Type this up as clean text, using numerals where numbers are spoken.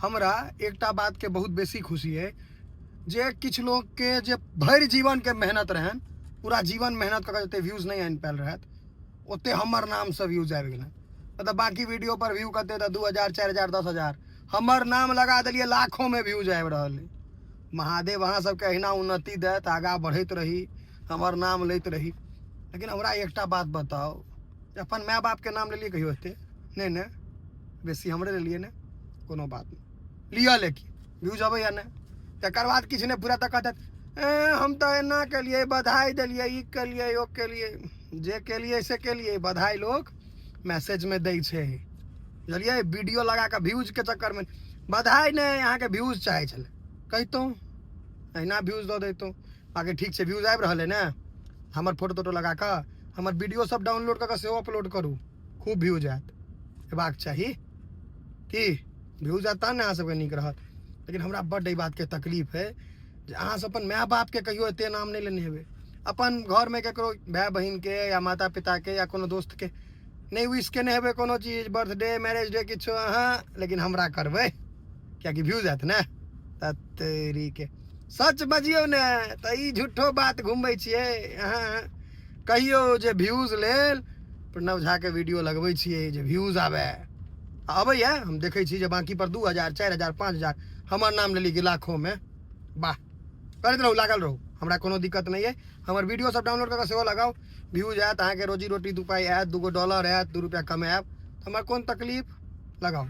हमरा एकटा बात के बहुत बेसी खुशी है जे किछ लोग के जे भरि जीवन के मेहनत रहन, पूरा जीवन मेहनत करके जते व्यूज नहीं आनि पायल रहत ओते हमर नाम से व्यूज आबि गेल। मतलब बाकी वीडियो पर व्यू करते तो 2000 4000 10,000, हमर नाम लगा दिलिए लाखों में व्यूज आबि रहल है। महादेव अहाँ सबके अहिना उन्नति देत, आगा बढ़त रही, हमर नाम लैत रही। लेकिन हमरा एकटा बात बताओ, अपन माय बाप के नाम लेलिए कहियो एते नहीं ने, बेसी हमरे लेलिए ने, कोनो बात नहीं लिया, लेकिन व्यूज अबै या नहीं तकर बाद किछु नहीं, पूरा तक कहते हम तो एना केलिए, बधाई दिलिए, ई केलिए ओ केलिए। जे केलिए से केलिए, बधाई लोग मैसेज में दै छै, बुझलिए, वीडियो लगा के व्यूज के चक्कर में। बधाई नहीं, यहाँ के व्यूज चाहे छले, कहितों अहिना व्यूज दऽ दैतों। बाकी ठीक छै, व्यूज आबि रहल है ने, हमर फोटो तोटो लगा कऽ हमर वीडियो सब डाउनलोड कऽ सेहो अपलोड करू, खूब व्यूज आयत, हेबाक चाही कि व्यूज आयत तहन ने अहाँ सबके नीक रहत। लेकिन हमरा बड्ड एहि बात के तकलीफ है जे अहाँ सब अपन माय बाप के कहियो एते नाम नहीं लेने हेबै, अपन घर में केकरो भाई बहिन के या माता पिता के या कोनो दोस्त के नहीं विश केने हेबै कोनो चीज, बर्थडे मैरेज डे किछो अहाँ, लेकिन हमरा करबै कियाकि व्यूज आयत ने। ततेरी के सच बजियौ ने तऽ ई झूठो बात घुमबै छियै अहाँ। कहियो जे व्यूज लेल प्रणव झा के वीडियो लगबै छियै जे व्यूज आबै, अबैया हम देखै छी जे बाकी पर 2000 4000 5000 हमर नाम लेली कि लाखों में। वाह, करैत रहू, लागल रहू, हमरा कोनो दिक्कत नहीं है। हमर वीडियो सब डाउनलोड करके सेहो लगाओ, व्यूज आयत, अहाँके रोजी रोटी 2 पाई आयत, $2 आयत, 2 रुपया कमायब, हमर कोन तकलीफ, लगाओ।